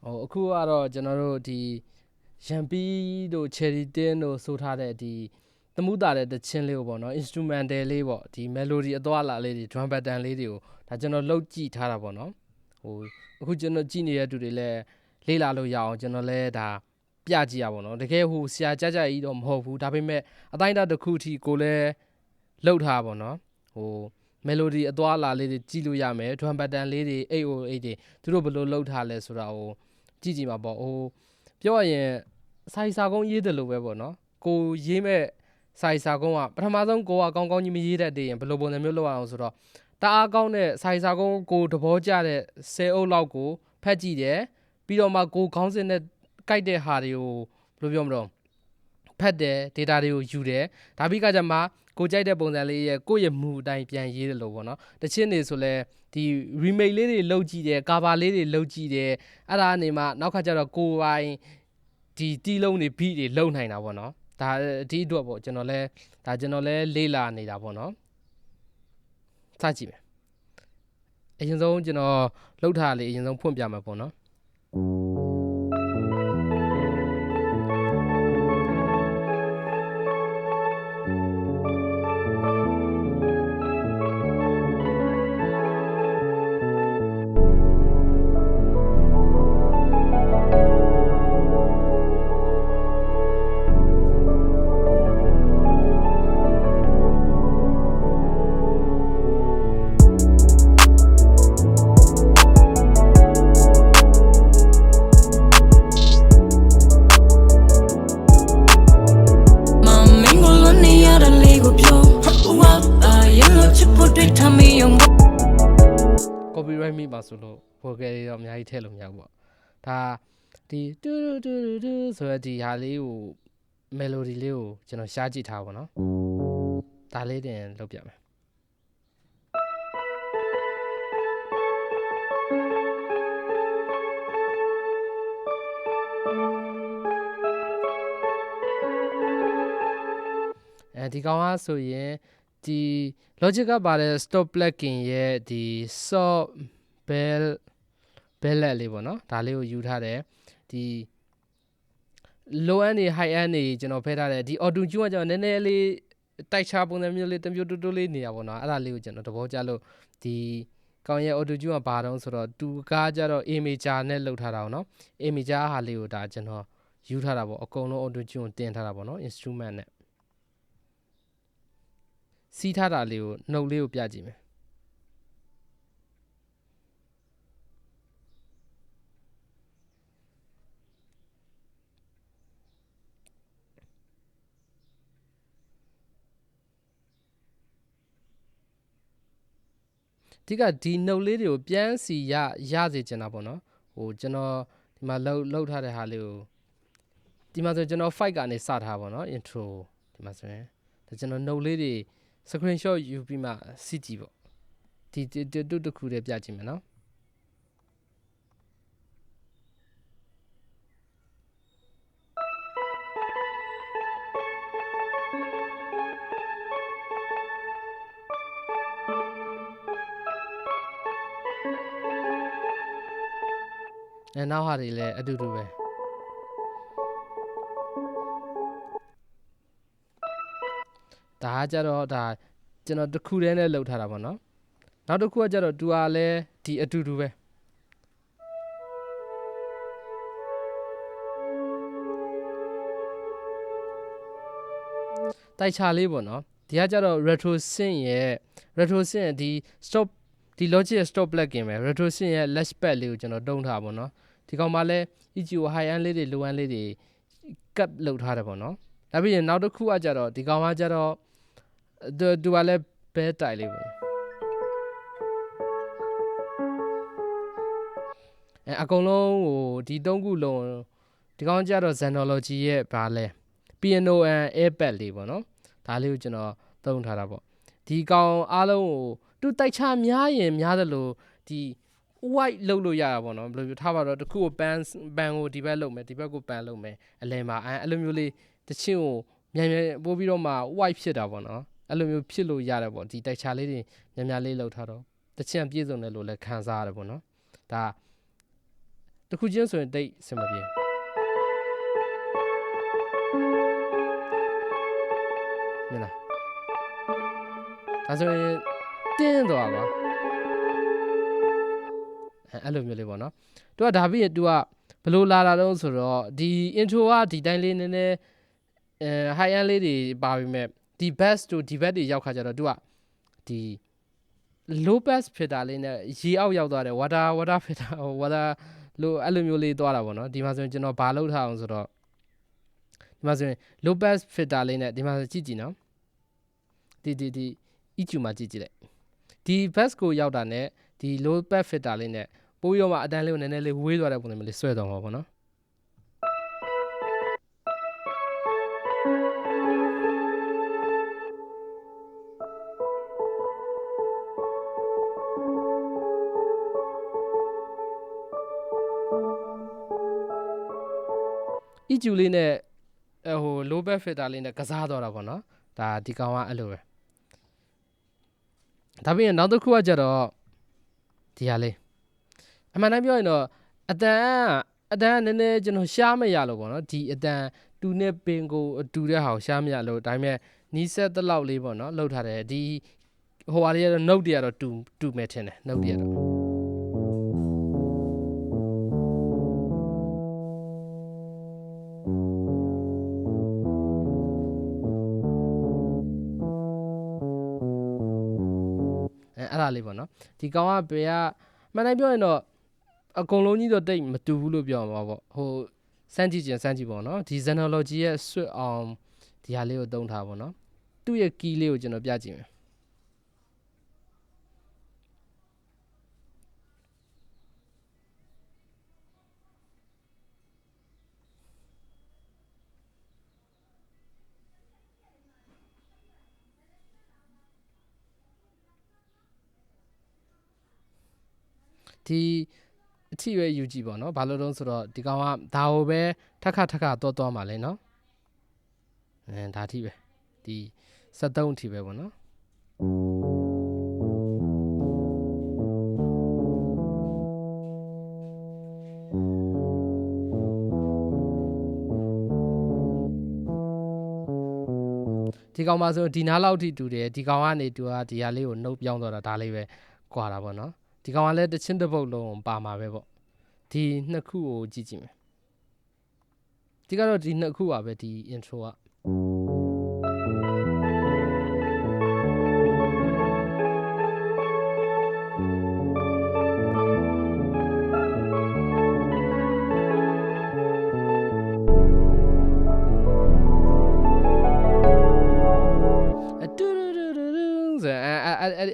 အခုကတော့ကျွန်တော်တို့ဒီရန်ပီးတို့ cherry tin တို့ဆိုထားတဲ့ဒီသမုတာတဲ့တချင်းလေးကိုပေါ့နော် instrumental လေးပေါ့ဒီ melody အသွားလာလေးတွေ drum pattern လေးတွေကိုဒါကျွန်တော်လုပ်ကြည့်ထားတာပေါ့နော်အခုကျွန်တော်ကြည့်နေတဲ့သူတွေလည်းလေ့လာလို့ရအောင်ကျွန်တော်လည်းဒါပြကြည့်ရပါတော့တကယ်ဆရာကြကြီးတော့မဟုတ်ဘူးဒါပေမဲ့အတိုင်းအတာတစ်ခုအထိကိုလည်းလှုပ်ထားပါတော့melody အသွားလာလေးတွေကြည့်လို့ရမယ် drum pattern လေးတွေ808တွေသူတို့ဘယ်လိုလှုပ်ထားလဲဆိုတာကြည့်မှာပေါ့ပြောရရင်စာကုန်းရေးတယ်လို့ပဲပေါ့နော်ကိုရေးမဲ့စာကုန်းကပထမဆုံးကိုကကောင်းကောင်းကြီးမရေးတတ်သေးရင်ဘယ်လိုပုံစံမျိုးလုပ်အောင်ဆိုတော့တအားကောင်းတဲ့စာကုန်းကိုသဘောကျတဲ့10အုပ်လောက်ကိုဖတ်ကြည့်တယ်ပြီးတော့မှကိုခေါင်းစဉ်နဲ့ကိုက်တဲ့ဟာတွေကိုဘယ်လိုပြောမလို့ဖတ်တယ် data တွေကိုယူတယ်ဒါပြီးကကြမှာကိုကြိုက်တဲ့ပုံစံလေးရဲ့ကိုယ့်ရဲ့မူအတိုင်းပြန်ရေးတယ်လို့ပေါ့နော်တချင်းနေဆိုလဲဒီ remake လေးတွေလုပ်ကြည့်တယ် cover လေးတွေလုပ်ကြည့်တယ်အဲ့ဒါအနေမှာနောက်ခါကျတော့ကိုပိုင်ဒီတီးလုံးတွေ beat တွေလုံနိုင်တာပေါ့နော်ဒါဒီအတွက်ပေါ့ကျွန်တော်လဲလေ့လာနေတာပေါ့နော်စကြည့်မယ်အရင်ဆုံးကျွန်တော်လှုပ်ထားလေအရင်ဆုံးဖွင့်ပြမှာပေါ့နော်copyright မိပါဆိုလို့ vocal တွေတော့အများကြီးထည့်လို့မရဘူးပေါ့ဒါဒီတူတူတူဆိုရဒီဟာလေးကို melody လေးကိုကျွန်တော်ရှားကြည့်ထားပါတော့ဒါလေးတင်လုပ်ပြမယ်ဒီကောင်ကဆိုရင်ဒီ logic ကပါတဲ့ stop plugin ရဲ့ဒီ soft bell လေးပေါ့နော်ဒါလေးကိုယူထားတယ်ဒီ low end တွေ high end တွေကျွန်တော်ဖဲထားတယ်ဒီ auto tune ကကျွန်တော်နည်းနည်းလေးတိုက်ချပုံစံမျိုးလေးတမျိုးတိုးလေးနေတာပေါ့နော်အဲ့ဒါလေးကိုကျွန်တော်သဘောကျလို့ဒီကောင်ရဲ့ auto tune ကဘာတုံးဆိုတော့သူကားကြတော့ A major နဲ့လုပ်ထားတာပေါ့နော် A major ဟာလေးကိုဒါကျွန်တော်ယူထားတာပေါ့အကုန်လုံး auto tune ကိုတင်ထားတာပေါ့နော် instrument နဲ့စီးထားတာလေးကိုနှုတ်လေးကိုပြကြည့်မယ်ဒီကဒီနှုတ်လေးတွေကိုပြန်စီရစေချင်တာပေါ့နော်ကျွန်တော်ဒီမှာလှုပ်ထားတဲ့ဟာလေးကိုဒီမှာဆိုကျွန်တော် fight ကနေစထားပါတော့ intro ဒီမှာဆိုရင်ဒါကျွန်တော်နှုတ်လေးတွေ screenshot ယူပြီးမှစီးကြည့်ပေါ့ဒီတူတစ်ခုတည်းပြကြည့်မယ်နော်နောက်ဟာတွေလည်းအတူတူပဲဒါကြတော့ဒါကျွန်တော်တစ်ခုတည်းနဲ့လှုပ်ထားတာပေါ့နော်နောက်တစ်ခုကကြတော့သူကလည်းဒီအတူတူပဲတိုက်ချလေးပေါ့နော်ဒီကကြတော့ retro synth ရဲ့ဒီ stop ဒီ logic stop plugin ပဲ retro synth ရဲ့ lash pad လေးကိုကျွန်တော်တုံးထားပါတော့ဒီကောင်မှာလဲ EQ high end လေးတွေ low end လေးတွေ cap လုပ်ထားတယ်ပေါ့နော်ဒါပြီးရင်နောက်တစ်ခုကကြတော့ဒီကောင်ကကြတော့သူကလည်းဘဲတိုင်လေးပေါ့အကုန်လုံးဒီ၃ခုလုံးဒီကောင်ကြတော့ Xenology ရဲ့ဗာလဲ piano and airpad လေးပေါ့နော်ဒါလေးကိုကျွန်တော်သုံးထားတာပေါ့ဒီကောင်အားလုံးကိုသူတိုက်ချများရင်များတယ်လို့ဒီ white လုပ်လို့ရတာပေါ့နော်ဘယ်လိုပြောထားပါတော့တစ်ခုကိုပန်ကိုဒီဘက်လုပ်မယ်ဒီဘက်ကိုပန်လုပ်မယ်အလဲမှာအဲ့လိုမျိုးလေးတချင်းကိုမြန်ပို့ပြီးတော့မှ white ဖြစ်တာပေါ့နော်အဲ့လိုမျိုးဖြစ်လို့ရတယ်ပေါ့ဒီတိုက်ချလေးတွေများလေးလောက်ထားတော့တချင်းပြည့်စုံတယ်လို့လည်းခံစားရတယ်ပေါ့နော်ဒါတ တစ်ခုချင်းဆိုရင်တိတ်စင်မပြေမြင်လားဒါဆိုရင်တင်းသွားပါအဲ့လိုမျိုးလေးပေါ့နော်သူကဒါပြီးရင် तू ကဘလို့လာတာတော့ဆိုတော့ဒီ intro ကဒီတိုင်းလေးနည်းနည်းhigh end လေးတွေပါပြီမဲ့ဒီ bass တို့ဒီ bass တွေရောက်ခါကြတော့ तू ကဒီ low bass ဖြစ်တာလေးနဲ့ရေအောက်ရောက်သွားတယ် water ဖြစ်တာ water လို့အဲ့လိုမျိုးလေးသွားတာပေါ့နော်ဒီမှာဆိုရင်ကျွန်တော်ဘာလုပ်ထားအောင်ဆိုတော့ဒီမှာဆိုရင် low bass ဖြစ်တာလေးနဲ့ဒီမှာကြည့်ကြည့်နော်ဒီ EQ မှာကြည့်ကြည့်လိုက်ဒီ bass ကိုရောက်တာနဲ့ဒီ low bass ဖြစ်တာလေးနဲ့ပိုးရောမှာအတန်းလေးကိုနည်းနည်းလေးဝေးသွားတဲ့ပုံစံမျိုးလေးဆွဲသွားမှာပေါ့နော်EQ လေးနဲ့ဟို low bass filter လေးနဲ့ကစားသွားတာပေါ့နော်ဒါဒီကောင်ကအဲ့လိုပဲဒါပြီးရင်နောက်တစ်ခုကကြတော့ဒီဟာလေးအမှန်တမ်းပြောရင်တော့အတန်နည်းနည်းကျွန်တော်ရှားမရလို့ပေါ့နော်ဒီအတန်တူနဲ့ပင်ကိုတူတဲ့ဟာကိုရှားမရလို့ဒါပေမဲ့နီးစက်တစ်လောက်လေးပေါ့နော်လောက်ထားတယ်ဒီဟိုဟာတွေကတော့ note တွေကတော့တူမဲ့ထင်တယ် note တွေကတော့အဲ့ဒါလေးပေါ့နော်ဒီကောင်ကဘယ်ကမှန်တိုင်းပြောရင်တော့အကုန်လုံးကြီးတော့တိတ်မတူဘူးလို့ပြောမှာပေါ့ဟိုစမ်းကြည့်ပေါ့နော်ဒီ Xenology ရဲ့ switch on ဒီဟာလေးကိုသုံးထားပေါ့နော်သူ့ရဲ့ key လေးကိုကျွန်တော်ပြကြည့်မယ်ဒီအထိပဲယူကြည့်ပေါ့နော်ဘာလို့တုံးဆိုတော့ဒီကောင်ကဒါကိုပဲထက်ခတော့မှာလဲနော်ဒါအထိပဲဒီ73အထိပဲပေါ့နော်ဒီကောင်မှာဆိုဒီနားလောက်ထိတူတယ်ဒီကောင်ကနေတူတာဒီဟာလေးကိုနှုတ်ပြောင်းတော့တာဒါလေးပဲကွာတာပေါ့နော်ဒီကောင်ကလည်းတချင်းတစ်ပုတ်လုံးပါမှာပဲပေါ့ဒီနှစ်ခုကိုကြည့်မယ်ဒီကတော့ဒီနှစ်ခုပါပဲဒီ intro က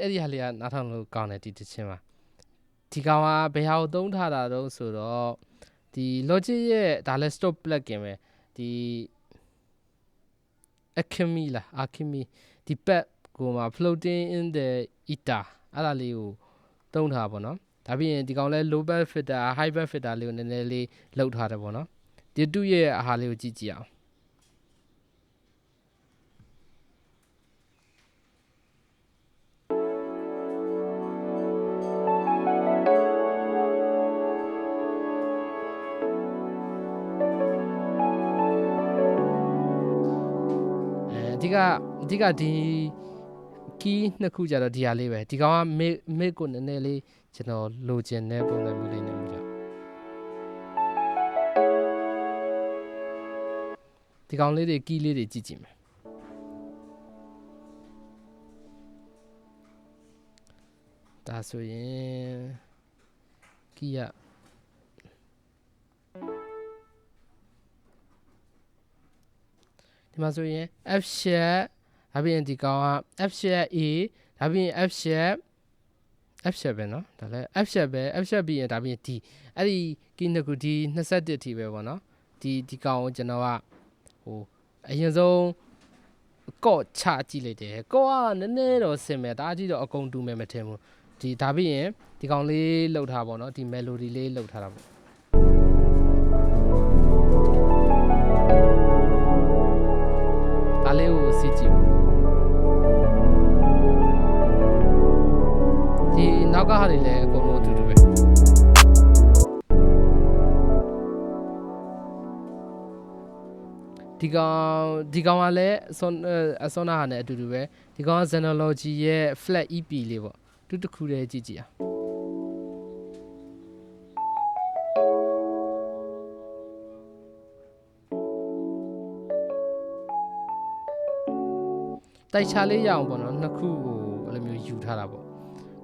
အဲ့ဒီဟာလေးကနားထောင်လို့ကောင်းတယ်ဒီတချင်းမှာဒီကောင်ကဘယ်ဟာကိုသုံးထားတာတော့ဆိုတော့ဒီ Logic ရဲ့ဒါလည်း stop plugin ပဲဒီ Alchemy ဒီ pad ကိုမှာ floating in the ether အဲ့ဒါလေးကိုသုံးထားပါတော့ဒါပြီးရင်ဒီကောင်လဲ low bass filter high bass filter လေးကိုနည်းနည်းလေးလောက်ထားတယ်ပေါ့နော်ဒီတူရဲ့အဟာလေးကိုကြည့်ကြည့်အောင်အဓိကဒီ key နှစ်ခုကြတော့ဒီဟာလေးပဲဒီကောင်က mid ကိုနည်းနည်းလေးကျွန်တော်လိုချင်တဲ့ပုံစံမျိုးလေးနဲ့မျိုးကြောင့်ဒီကောင်လေးတွေ key လေးတွေကြည့်ကြည့်မယ်ဒါဆိုရင် key ကဒီမှာဆိုရင် F sharp ဒါပြီးရင်ဒီကောင်က F sharp A ဒါပြီးရင် F sharp ပဲเนาะဒါလည်း F sharp ပဲ F sharp ပြီးရင်ဒါပြီးရင် D အဲ့ဒီ key နှစ်ခုဒီ21အထိပဲပေါ့เนาะဒီကောင်ကိုကျွန်တော်ကဟိုအရင်ဆုံးကော့ချကြည့်လိုက်တယ်ကော့ကနည်းနည်းတော့ဆင်မယ်ဒါအကြည့်တော့အကုန်တူမယ်မထင်ဘူးဒီဒါပြီးရင်ဒီကောင်လေးလှုပ်ထားပါเนาะဒီ melody လေးလှုပ်ထားတာပေါ့ဒါလေးကိုစစ်ကြည့်ဒီနောက်ကဟာတွေလည်းအကုန်လုံးအတူတူပဲ ဒီကောင်ကလည်းအစောနာဟာနဲ့အတူတူပဲဒီကောင်က Xenology ရဲ့ flat EP လေးပေါ့တစ်ခုတည်းကြည့်အောင်တိုက်ချလေးရအောင်ပေါ့နော်နှစ်ခုကိုအဲ့လိုမျိုးယူထားတာပေါ့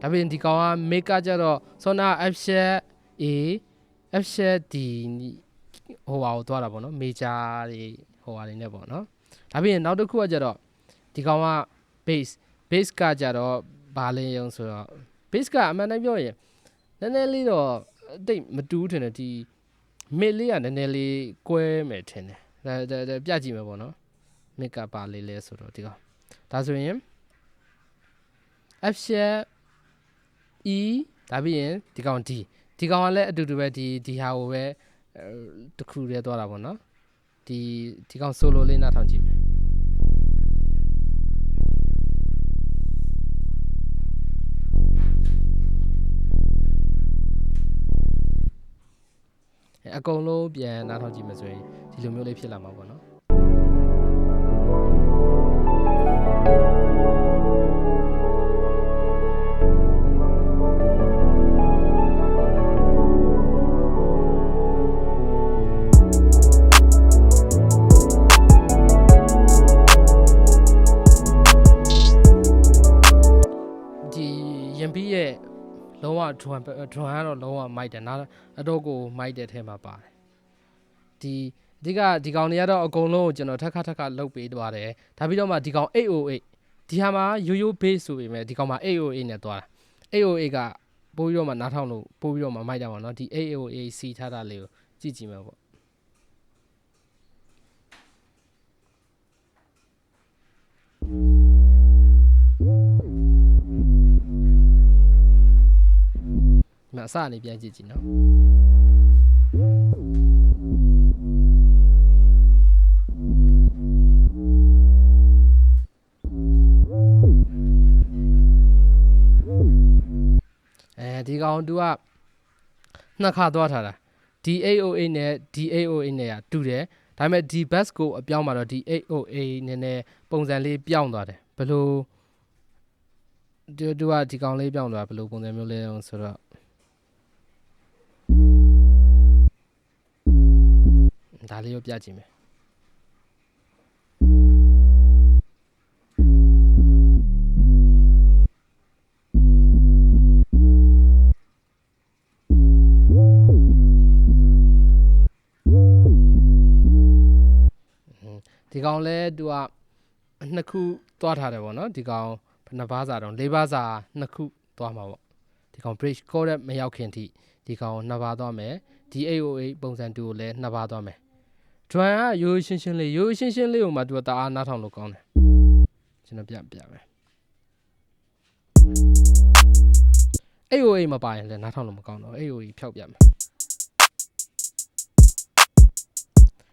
ဒါပြင်ဒီကောင်က make ကြတော့စောနာ F sharp A F sharp D ဟိုဟာကိုသွားတာပေါ့နော် major တွေဟိုဟာတွေနဲ့ပေါ့နော်ဒါပြင်နောက်တစ်ခုကကြတော့ဒီကောင်က base ကကြတော့ဘာလဲရုံဆိုတော့ base ကအမှန်တမ်းပြောရင်နည်းနည်းလေးတော့တိတ်မတူးထင်တယ်ဒီ mid လေးကနည်းနည်းလေးကွဲမယ်ထင်တယ်ဒါပြကြည့်မယ်ပေါ့နော် mid ကပါလေးလဲဆိုတော့ဒီကောင်ဒါဆိုရင် F sharp E ဒါပြီးရင်ဒီကောင် D ဒီကောင်ကလည်းအတူတူပဲဒီဟာကိုပဲတစ်ခုတည်းသွားတာပေါ့နော်ဒီကောင် solo လေးနားထောင်ကြည့်မယ်အကုန်လုံးပြန်နားထောင်ကြည့်မယ်ဆိုရင်ဒီလိုမျိုးလေးဖြစ်လာမှာပေါ့နော်လုံးဝ drum ကတော့လုံးဝမိုက်တယ်နားအတော့ကိုမိုက်တဲ့ထဲမှာပါတယ်ဒီကောင်တွေကတော့အကုန်လုံးကိုကျွန်တော်ထက်ခါလုတ်ပေးသွားတယ်ဒါပြီးတော့မှဒီကောင်808ဒီဟာမှာရိုးရိုး base ဆိုပေမဲ့ဒီကောင်မှာ808နဲ့သွားတာ808ကပို့ပြီးတော့မှနားထောင်လို့ပို့ပြီးတော့မှမိုက်တာပေါ့နော်ဒီ808စီထားတာလေးကိုကြည့်ကြည့်မယ်ပေါ့မအစနေပြန်ကြည့်ကြည့်နော်ဒီကောင်သူကနှစ်ခါသွားထားတာဒီ808နဲ့ဒီ808နဲ့ကတူတယ်ဒါပေမဲ့ဒီ bus ကိုအပြောင်းမှာတော့ဒီ808နည်းနည်းပုံစံလေးပြောင်းသွားတယ်ဘယ်လိုသူကဒီကောင်လေးပြောင်းသွားဘယ်လိုပုံစံမျိုးလဲဆိုတော့ဒါလေးကိုပြကြည့်မယ်ဒီကောင်လဲသူကနှစ်ခုသွားထားတယ်ပေါ့နော်ဒီကောင်နှစ်ပါးစာတော့၄ပါးစာနှစ်ခုသွားမှာပေါ့ဒီကောင် bridge chorus မရောက်ခင်ထိဒီကောင်နှစ်ပါးသွားမယ်ဒီ808ပုံစံတူကိုလည်းနှစ်ပါးသွားမယ် drum ကရိုးရှင်းရှင်းလေးကိုမှသူကတအားနားထောင်လို့ကောင်းတယ်ကျွန်တော်ပြမယ်808မပါရင်လည်းနားထောင်လို့မကောင်းတော့808ဖြောက်ပြမယ်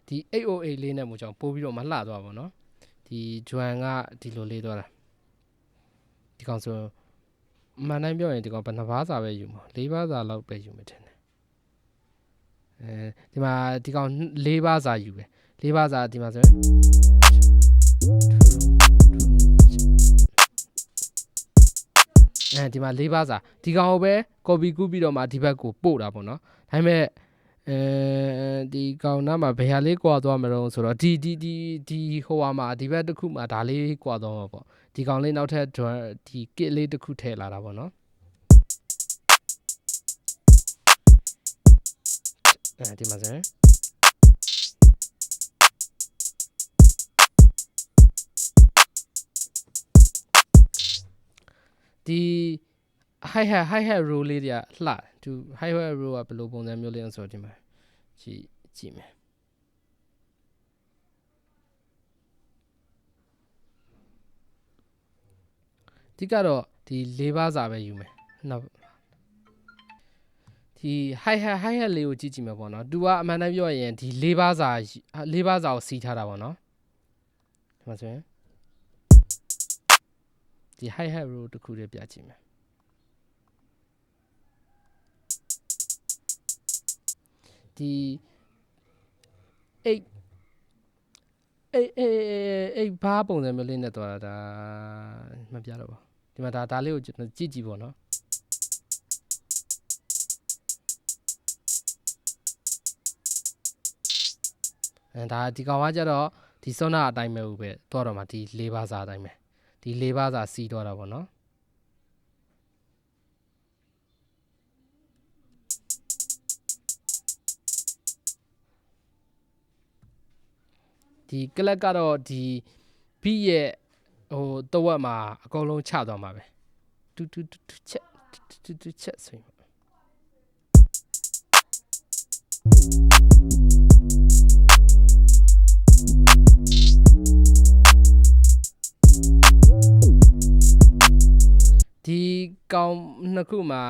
ဒီ808လေးနဲ့မို့ကြောင့်ပို့ပြီးတော့မလှသွားပါတော့ဒီ drum ကဒီလိုလေးသွားတာဒီကောင်ဆိုမှန်တိုင်းပြောရင်ဒီကောင်ဘယ်နှပါးစာပဲယူမှာ၄ပါးစာလောက်ပဲယူမယ်ထင်တယ်ဒီမှာဒီကောင်၄ပါးစာယူပဲ၄ပါးစာဒီမှာဆိုရင်ဒီမှာ၄ပါးစာဒီကောင်ကိုပဲ copy ကူးပြီးတော့မှဒီဘက်ကိုပို့တာပေါ့နော်ဒါပေမဲ့ဒီကောင်နားမှာဘယ်ဟာလေးကွာသွားမလို့ဆိုတော့ဒီဟိုဟာမှာဒီဘက်တစ်ခုမှာဒါလေးကွာသွားမှာပေါ့ဒီကောင်လေးနောက်ထပ်ဒီ kit လေးတစ်ခုထည့်လာတာပေါ့နော်ဒီမှာဆိုရင်ဒီ hi hat row လေးတွေကလှသူ hi hat row ကဘယ်လိုပုံစံမျိုးလဲဆိုတော့ဒီမှာကြည့်မယ်ဒီကတော့ဒီ၄ပါးစာပဲယူမယ်နောက်ဒီ hi hat လေးကိုကြည့်မယ်ပေါ့နော်သူကအမှန်တမ်းပြောရင်ဒီ၄ပါးစာကိုစီးထားတာပေါ့နော်ဒီမှာဆိုရင်ဒီ hi hat row တစ်ခုတည်းပြကြည့်မယ်ဒီ အေးဘာပုံစံမျိုးလေးနဲ့သွားတာဒါမပြတော့ပါဒီမှာဒါလေးကိုကျွန်တော်ကြည့်ကြည့်ပေါ့နော်ဒါဒီကောင်ကကြတော့ဒီစွန်းနာအတိုင်းပဲဦးပဲသွားတော့မှဒီ၄ပါးစာအတိုင်းပဲဒီ၄ပါးစာစီးတော့တာပေါ့နော်ဒီကလပ်ကတော့ဒီဘီရဲ့ဟိုတဝက်မှာအကုန်လုံးချသွားမှာပဲတူချက်ဆိုရင်ဒီကောင်နှစ်ခုမှာ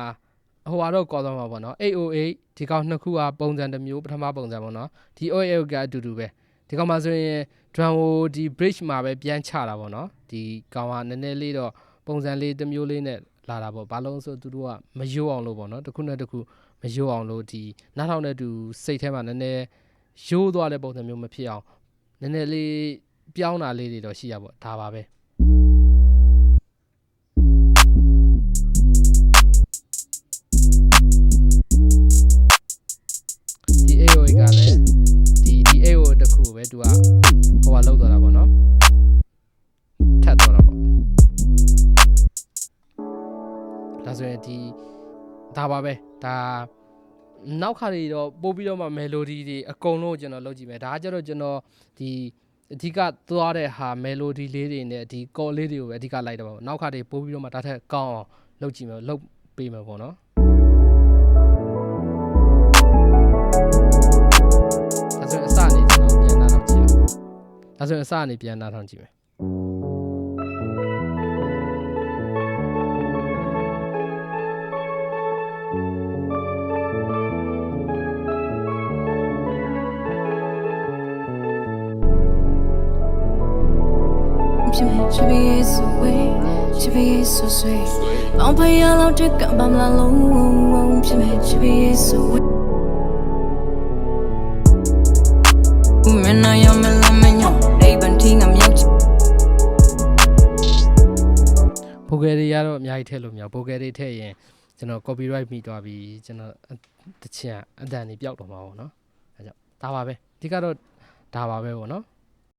ဟိုကတော့ကော်သွားမှာပေါ့နော်808ဒီကောင်နှစ်ခုကပုံစံတစ်မျိုးပထမပုံစံပေါ့နော်ဒီ808ကအတူတူပဲဒီကောင်မှာဆိုရင် drum ကိုဒီ bridge မှာပဲပြန်ချတာပေါ့နော်ဒီကောင်ကနည်းနည်းလေးတော့ပုံစံလေးတစ်မျိုးလေးနဲ့လာတာပေါ့ဘာလို့ဆိုသူတို့ကမယိုးအောင်လို့ပေါ့နော်တစ်ခုနဲ့တစ်ခုမယိုးအောင်လို့ဒီနားထောင်တဲ့သူစိတ်ထဲမှာနည်းနည်းယိုးသွားတဲ့ပုံစံမျိုးမဖြစ်အောင်နည်းနည်းလေးပြောင်းတာလေးတွေတော့ရှိရပေါ့ဒါပါပဲဒီAOA ကလည်းဒီ AOA တစ်ခုပဲသူကဟိုကလောက်သွားတာပေါ့နော်ထပ်သွားတာပေါ့ဒါဆိုရင်ဒီဒါပါပဲဒါနောက်ခါတွေတော့ပို့ပြီးတော့မှ melody တွေအကုန်လုံးကျွန်တော်လုပ်ကြည့်မယ်ဒါကကြတော့ကျွန်တော်ဒီအဓိကသွားတဲ့ဟာ melody လေးတွေနဲ့ဒီ call လေးတွေကိုပဲအဓိကလိုက်တော့ပါနောက်ခါတွေပို့ပြီးတော့မှဒါထက်ကောင်းအောင်လုပ်ကြည့်မယ်လုပ်ပေးမယ်ပေါ့နော်ဒါဆိုရင်အစအနေကျွန်တော်ပြန်နားထောင်ကြည့်အောင်ဒါဆိုရင်အစအနေပြန်နားထောင်ကြည့်မယ်ချစ်ပြီးဆိုဆွေပေါင်းဖရလောက်တက်ကပမလာလုံးဖြစ်မဲ့ချစ်ပြီးဆိုမင်းနာရမလမညောဒေးပန်တင်းငမြောက်ဘိုကယ်တွေကတော့အများကြီးထည့်လို့မရဘိုကယ်တွေထည့်ရင်ကျွန်တော် copyright မိသွားပြီကျွန်တော်တချင်အတန်တွေပျောက်တော့မှာပေါ့နော်အဲကြောင့်ဒါပါပဲအဓိကတော့ဒါပါပဲပေါ့နော်